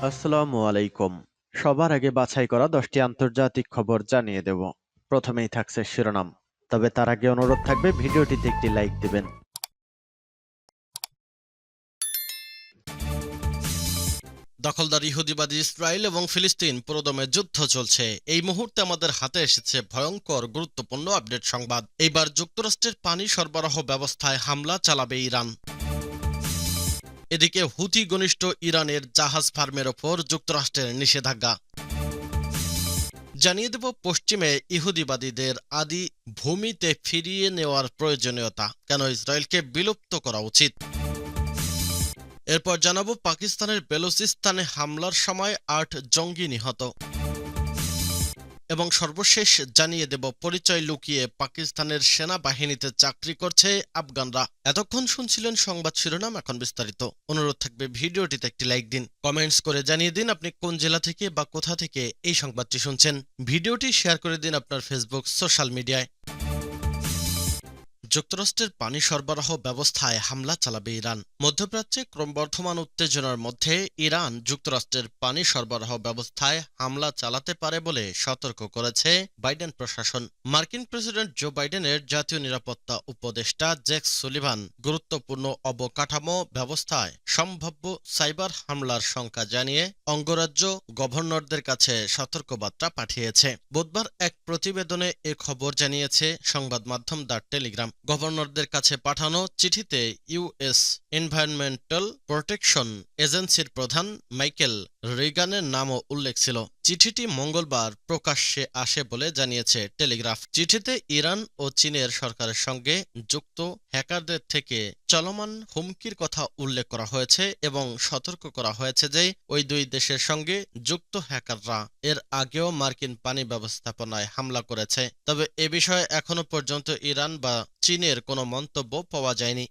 আসসালামু আলাইকুম। সবার আগে বাছাই করা 10টি আন্তর্জাতিক খবর জানিয়ে দেব। প্রথমেই থাকছে শিরোনাম। তবে তার আগে অনুরোধ থাকবে ভিডিওটিতে একটি লাইক দিবেন। দখলদার ইহুদিবাদী ইসরায়েল এবং ফিলিস্তিন পুরোদমে যুদ্ধ চলছে। এই মুহূর্তে আমাদের হাতে এসেছে ভয়ঙ্কর গুরুত্বপূর্ণ আপডেট সংবাদ। এইবার যুক্তরাষ্ট্রের পানি সরবরাহ ব্যবস্থায় হামলা চালাবে ইরান। এদিকে হুথি ঘনিষ্ঠ ইরানের জাহাজ ফার্মের ওপর যুক্তরাষ্ট্রের নিষেধাজ্ঞা। জানিয়ে দেব পশ্চিমে ইহুদিবাদীদের আদি ভূমিতে ফিরিয়ে নেওয়ার প্রয়োজনীয়তা, কেন ইসরায়েলকে বিলুপ্ত করা উচিত। এরপর জানাবো পাকিস্তানের বেলুচিস্তানে হামলার সময় ৮ জঙ্গি নিহত। এবং সর্বশেষ জানিয়ে দেব পরিচয় লুকিয়ে পাকিস্তানের সেনাবাহিনীতে চাকরি করছে আফগানরা। এতক্ষণ শুনছিলেন সংবাদ শিরোনাম, এখন বিস্তারিত। অনুরোধ থাকবে ভিডিওটিতে একটি লাইক দিন, কমেন্টস করে জানিয়ে দিন আপনি কোন জেলা থেকে বা কোথা থেকে এই সংবাদটি শুনছেন। ভিডিওটি শেয়ার করে দিন আপনার ফেসবুক সোশ্যাল মিডিয়ায়। যুক্তরাষ্ট্রের পানি সরবরাহ ব্যবস্থায় হামলা চালাবে ইরান। মধ্যপ্রাচ্যে ক্রমবর্ধমান উত্তেজনার মধ্যে ইরান যুক্তরাষ্ট্রের পানি সরবরাহ ব্যবস্থায় হামলা চালাতে পারে বলে সতর্ক করেছে বাইডেন প্রশাসন। মার্কিন প্রেসিডেন্ট জো বাইডেনের জাতীয় নিরাপত্তা উপদেষ্টা জ্যাক সুলিভান গুরুত্বপূর্ণ অবকাঠামো ব্যবস্থায় সম্ভাব্য সাইবার হামলার শঙ্কা জানিয়ে অঙ্গরাজ্য গভর্নরদের কাছে সতর্কবার্তা পাঠিয়েছে। বুধবার এক প্রতিবেদনে এ খবর জানিয়েছে সংবাদ মাধ্যম দ্য টেলিগ্রাম। গভর্নরদের কাছে পাঠানো চিঠিতে ইউএস এনভায়রনমেন্টাল প্রোটেকশন এজেন্সির প্রধান মাইকেল রিগানের নামও উল্লেখ ছিল। চিঠিটি মঙ্গলবার প্রকাশ্যে আসে বলে জানিয়েছে টেলিগ্রাফ। চিঠিতে ইরান ও চীনের সরকারের সঙ্গে যুক্ত হ্যাকারদের থেকে চলমান হুমকির কথা উল্লেখ করা হয়েছে এবং সতর্ক করা হয়েছে যে ওই দুই দেশের সঙ্গে যুক্ত হ্যাকাররা এর আগেও মার্কিন পানি ব্যবস্থাপনায় হামলা করেছে। তবে এ বিষয়ে এখনো পর্যন্ত ইরান বা চীনের কোনো মন্তব্য পাওয়া যায়নি।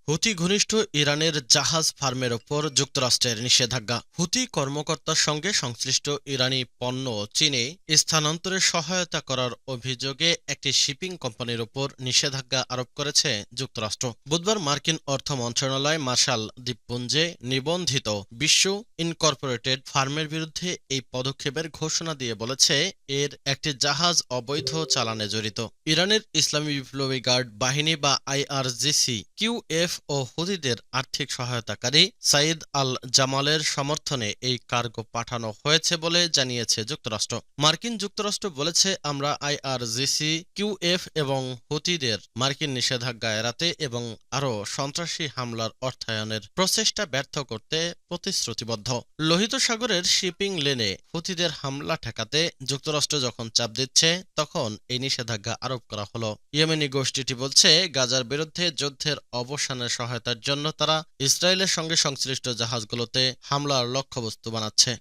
হুথি ঘনিষ্ঠ ইরানের জাহাজ ফার্মের ওপর যুক্তরাষ্ট্রের নিষেধাজ্ঞা। হুথি কর্মকর্তার সঙ্গে সংশ্লিষ্ট ইরানি পণ্য চীনে স্থানান্তরে সহায়তা করার অভিযোগে একটি শিপিং কোম্পানির ওপর নিষেধাজ্ঞা আরোপ করেছে যুক্তরাষ্ট্র। বুধবার মার্কিন অর্থ মন্ত্রণালয় মার্শাল দ্বীপপুঞ্জে নিবন্ধিত বিশ্ব ইনকর্পোরেটেড ফার্মের বিরুদ্ধে এই পদক্ষেপের ঘোষণা দিয়ে বলেছে এর একটি জাহাজ অবৈধ চালানে জড়িত। ইরানের ইসলামী বিপ্লবী গার্ড বাহিনী বা আইআরজিসি কিউএফ ও হুথিদের আর্থিক সহায়তাকারী সাইদ আল জামালের সমর্থনে এই কার্গো পাঠানো হয়েছে বলে জানিয়েছে যুক্তরাষ্ট্র। মার্কিন যুক্তরাষ্ট্র বলেছে, আমরা আইআরজিসি কিউএফ এবং হুথিদের মার্কিন নিষেধাজ্ঞা এড়াতে এবং আরও সন্ত্রাসী হামলার অর্থায়নের প্রচেষ্টা ব্যর্থ করতে প্রতিশ্রুতিবদ্ধ। লোহিত সাগরের শিপিং লেনে হুথিদের হামলা ঠেকাতে যুক্তরাষ্ট্র যখন চাপ দিচ্ছে তখন এই নিষেধাজ্ঞা আরোপ করা হলো। ইয়েমেনি গোষ্ঠীটি বলছে গাজার বিরুদ্ধে যুদ্ধের অবসানের সহায়তার জন্য তারা ইসরায়েলের সঙ্গে সংশ্লিষ্ট জাহাজগুলোতে হামলার লক্ষ্যবস্তু বানাচ্ছে।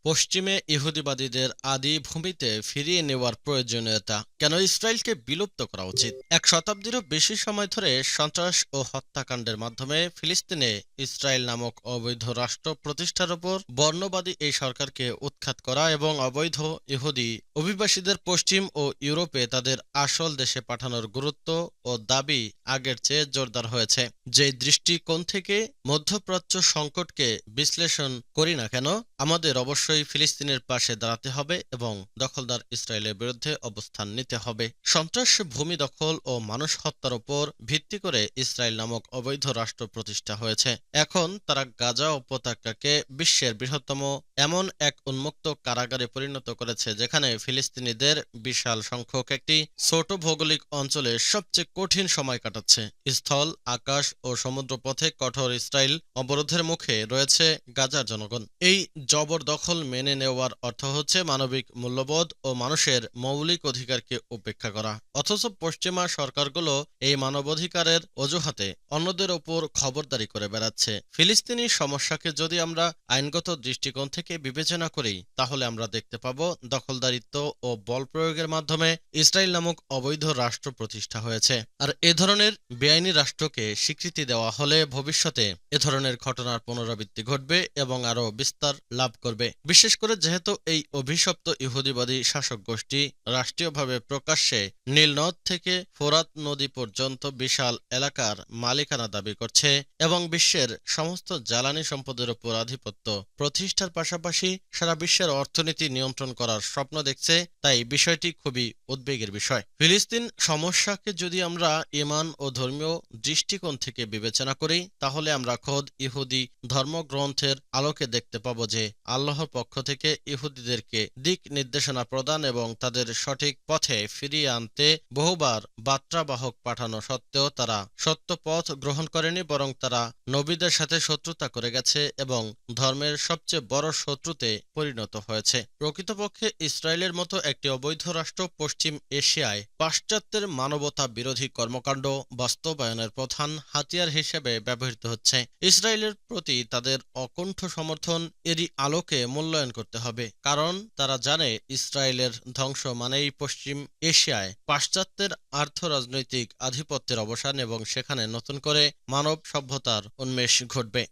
পশ্চিমে ইহুদিবাদীদের আদি ভূমিতে ফিরিয়ে নেওয়ার প্রয়োজনীয়তা, কেন ইসরায়েলকে বিলুপ্ত করা উচিত। এক শতাব্দীরও বেশি সময় ধরে সন্ত্রাস ও হত্যাকাণ্ডের মাধ্যমে ফিলিস্তিনে ইসরায়েল নামক অবৈধ রাষ্ট্র প্রতিষ্ঠার ওপর বর্ণবাদী এই সরকারকে উৎখাত করা এবং অবৈধ ইহুদি অভিবাসীদের পশ্চিম ও ইউরোপে তাদের আসল দেশে পাঠানোর গুরুত্ব ও দাবি আগের চেয়ে জোরদার হয়েছে। যে দৃষ্টিকোণ থেকে মধ্যপ্রাচ্য সংকটকে বিশ্লেষণ করি না কেন, আমাদের অবশ্যই ফিলিস্তিনের পাশে দাঁড়াতে হবে এবং দখলদার ইসরায়েলের বিরুদ্ধে অবস্থান নিতে হবে। সন্ত্রাস, ভূমি দখল ও মানুষ হত্যার উপর ভিত্তি করে ইসরায়েল নামক অবৈধ রাষ্ট্র প্রতিষ্ঠা হয়েছে। এখন তারা গাজা উপত্যকাকে বিশ্বের বৃহত্তম এমন এক উন্মুক্ত কারাগারে পরিণত করেছে যেখানে ফিলিস্তিনিদের বিশাল সংখ্যক একটি ছোট ভৌগোলিক অঞ্চলে সবচেয়ে কঠিন সময় কাটাচ্ছে। স্থল, আকাশ ও সমুদ্রপথে কঠোর ইসরায়েল অবরোধের মুখে রয়েছে গাজার জনগণ। এই জবরদখল মেনে নেওয়ার অর্থ হচ্ছে মানবিক মূল্যবোধ ও মানুষের মৌলিক অধিকারকে উপেক্ষা করা। অথচ পশ্চিমা সরকারগুলো এই মানবাধিকারের অজুহাতে অন্যদের ওপর খবরদারি করে বেড়াচ্ছে। ফিলিস্তিনি সমস্যাকে যদি আমরা আইনগত দৃষ্টিকোণ থেকে বিবেচনা করি তাহলে আমরা দেখতে পাব দখলদারিত্ব ও বল প্রয়োগের মাধ্যমে ইসরায়েল নামক অবৈধ রাষ্ট্র প্রতিষ্ঠা হয়েছে। আর এ ধরনের বেআইনি রাষ্ট্রকে স্বীকৃতি দেওয়া হলে ভবিষ্যতে এ ধরনের ঘটনার পুনরাবৃত্তি ঘটবে এবং আরও বিস্তার লাভ করবে। বিশেষ করে যেহেতু এই অভিশপ্ত ইহুদিবাদী শাসক গোষ্ঠী রাষ্ট্রীয়ভাবে প্রকাশ্যে নীলনদ থেকে ফোরাত নদী পর্যন্ত বিশাল এলাকার মালিকানা দাবি করছে এবং বিশ্বের সমস্ত জ্বালানি সম্পদের উপর আধিপত্য প্রতিষ্ঠার পাশাপাশি সারা বিশ্বের অর্থনীতি নিয়ন্ত্রণ করার স্বপ্ন দেখছে, তাই বিষয়টি খুবই উদ্বেগের বিষয়। ফিলিস্তিন সমস্যাকে যদি আমরা ঈমান ও ধর্মীয় দৃষ্টিকোণ থেকে বিবেচনা করি, তাহলে আমরা খোদ ইহুদি ধর্মগ্রন্থের আলোকে দেখতে পাব যে আল্লাহর পক্ষ থেকে ইহুদিদেরকে দিক নির্দেশনা প্রদান এবং তাদের সঠিক পথে ফিরিয়ে আনতে বহুবার বার্তাবাহক পাঠানো সত্ত্বেও তারা সত্য পথ গ্রহণ করেনি, বরং তারা নবীদের সাথে শত্রুতা করে গেছে এবং ধর্মের সবচেয়ে বড় শত্রুতে পরিণত হয়েছে। প্রকৃতপক্ষে ইসরায়েলের মতো একটি অবৈধ রাষ্ট্র পশ্চিম এশিয়ায় পাশ্চাত্যের মানবতা বিরোধী কর্মকাণ্ড বাস্তবায়নের প্রধান হাতিয়ার হিসেবে ব্যবহৃত হচ্ছে। ইসরায়েলের প্রতি তাদের অকুণ্ঠ সমর্থন এরই আলোকে মূল্যায়ন করতে হবে, কারণ তারা জানে ইসরায়েলের ধ্বংস মানেই পশ্চিম এশিয়ায় পাশ্চাত্যের আর্থরাজনৈতিক আধিপত্যের অবসান এবং সেখানে নতুন করে মানব সভ্যতার উন্মেষ ঘটবে।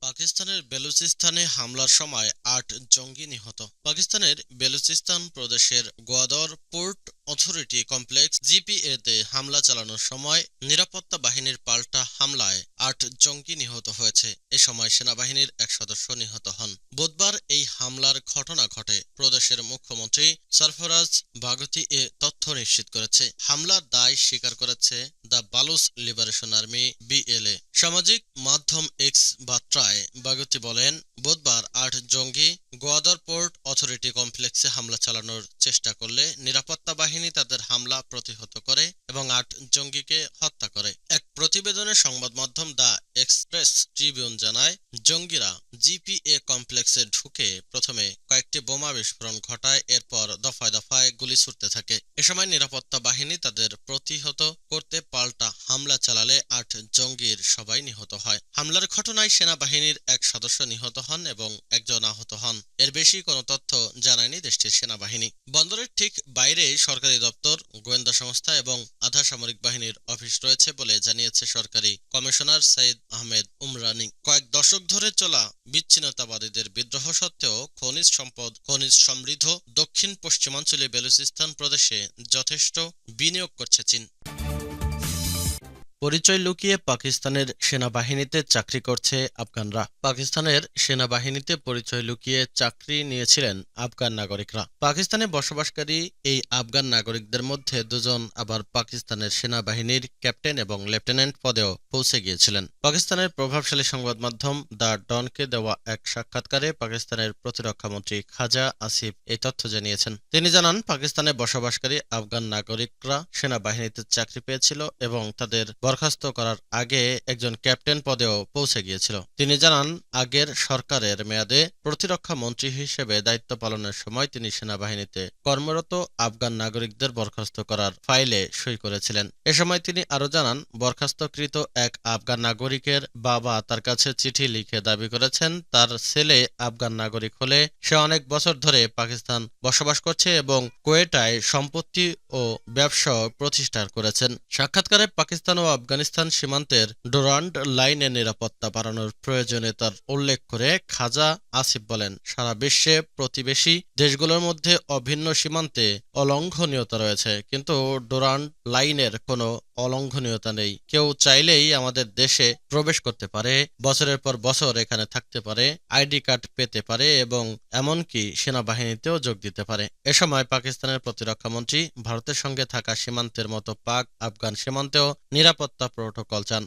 পাকিস্তানের বেলুচিস্তানে হামলার সময় ৮ জঙ্গি নিহত। পাকিস্তানের বেলুচিস্তান প্রদেশের গোয়াদর পোর্ট অথরিটি কমপ্লেক্স জিপিএতে হামলা চালানোর সময় নিরাপত্তা বাহিনীর পাল্টা হামলায় ৮ জঙ্গি নিহত হয়েছে। এ সময় সেনাবাহিনীর এক সদস্য নিহত হন। বুধবার এই হামলার ঘটনা ঘটে। প্রদেশের মুখ্যমন্ত্রী সরফরাজ বাগতি এ তথ্য নিশ্চিত করেছে। হামলার দায় স্বীকার করেছে the Baloch liberation army BLA. সামাজিক মাধ্যম এক্স বার্তায় বাগতি বলেন, বুধবার ৮ জঙ্গি গোয়াদর পোর্ট অথরিটি কমপ্লেক্সে হামলা চালানোর চেষ্টা করলে নিরাপত্তা বাহিনী তাদের হামলা প্রতিহত করে এবং ৮ জঙ্গিকে হত্যা করে। এক প্রতিবেদনে সংবাদ মাধ্যম দ্য এক্সপ্রেস ট্রিবিউন জানায়, জঙ্গিরা জিপিএ কমপ্লেক্সে ঢুকে প্রথমে কয়েকটি বোমা বিস্ফোরণ ঘটায়, এরপর দফায় দফায় গুলি ছুড়তে থাকে। এ সময় নিরাপত্তা বাহিনী তাদের প্রতিহত করতে পাল্টা হামলা চালালে ৮ জঙ্গির সবাই নিহত হয়। হামলার ঘটনায় সেনাবাহিনীর এক সদস্য নিহত হন এবং একজন আহত হন। এর বেশি কোনো তথ্য জানায়নি দেশটির সেনাবাহিনী। বন্দরের ঠিক বাইরে সরকারি দপ্তর, গোয়েন্দা সংস্থা এবং আধা সামরিক বাহিনীর অফিস রয়েছে বলে জানিয়েছে সরকারি কমিশনার সাইদ আহমেদ উমরানি। কয়েক দশক ধরে চলা বিচ্ছিন্নতাবাদীদের বিদ্রোহ সত্ত্বেও খনিজ সম্পদ, খনিজ সমৃদ্ধ দক্ষিণ পশ্চিমাঞ্চলে বেলুচিস্তান প্রদেশে যথেষ্ট বিনিয়োগ করছে চীন। পরিচয় লুকিয়ে পাকিস্তানের সেনাবাহিনীতে চাকরি করছে আফগানরা। পাকিস্তানের সেনাবাহিনীতে পরিচয় লুকিয়ে চাকরি নিয়েছিলেন আফগান নাগরিকরা। পাকিস্তানে বসবাসকারী এই আফগান নাগরিকদের মধ্যে দুজন আবার পাকিস্তানের সেনাবাহিনীর ক্যাপ্টেন এবং লেফটেন্যান্ট পদেও পৌঁছে গিয়েছিলেন। পাকিস্তানের প্রভাবশালী সংবাদ মাধ্যম দ্য ডনকে দেওয়া এক সাক্ষাৎকারে পাকিস্তানের প্রতিরক্ষামন্ত্রী খাজা আসিফ এই তথ্য জানিয়েছেন। তিনি জানান, পাকিস্তানে বসবাসকারী আফগান নাগরিকরা সেনাবাহিনীতে চাকরি পেয়েছিল এবং তাদের বরখাস্ত করার আগে একজন ক্যাপ্টেন পদেও পৌঁছে গিয়েছিল। তিনি জানান, আগের সরকারের মেয়াদে প্রতিরক্ষা মন্ত্রী হিসেবে দায়িত্ব পালনের সময় তিনি সেনাবাহিনীতে কর্মরত আফগান নাগরিকদের বরখাস্ত করার ফাইলে সই করেছিলেন। এ সময় তিনি আরও জানান, বরখাস্তকৃত এক আফগান নাগরিকের বাবা তার কাছে চিঠি লিখে দাবি করেছেন তার ছেলে আফগান নাগরিক হলে সে অনেক বছর ধরে পাকিস্তান বসবাস করছে এবং কোয়েটায় সম্পত্তি ও ব্যবসা প্রতিষ্ঠা করেছেন। সাক্ষাৎকারে পাকিস্তান ও আফগানিস্তান সীমান্তের ডুরান্ড লাইনে নিরাপত্তা বাড়ানোর প্রয়োজনীয়তার উল্লেখ করে খাজা আসিফ বলেন, সারা বিশ্বে প্রতিবেশী দেশগুলোর মধ্যে অভিন্ন সীমান্তে অলঙ্ঘনীয়তা রয়েছে, কিন্তু ডুরান্ড লাইনের কোনো অলঙ্ঘনীয়তা নেই। কেউ চাইলেই আমাদের দেশে প্রবেশ করতে পারে, বছরের পর বছর এখানে থাকতে পারে, আইডি কার্ড পেতে পারে এবং এমনকি সেনাবাহিনীতেও যোগ দিতে পারে। এ সময় পাকিস্তানের প্রতিরক্ষামন্ত্রী ভারতের সঙ্গে থাকা সীমান্তের মতো পাক আফগান সীমান্তেও নিরাপত্তা প্রোটোকল চান।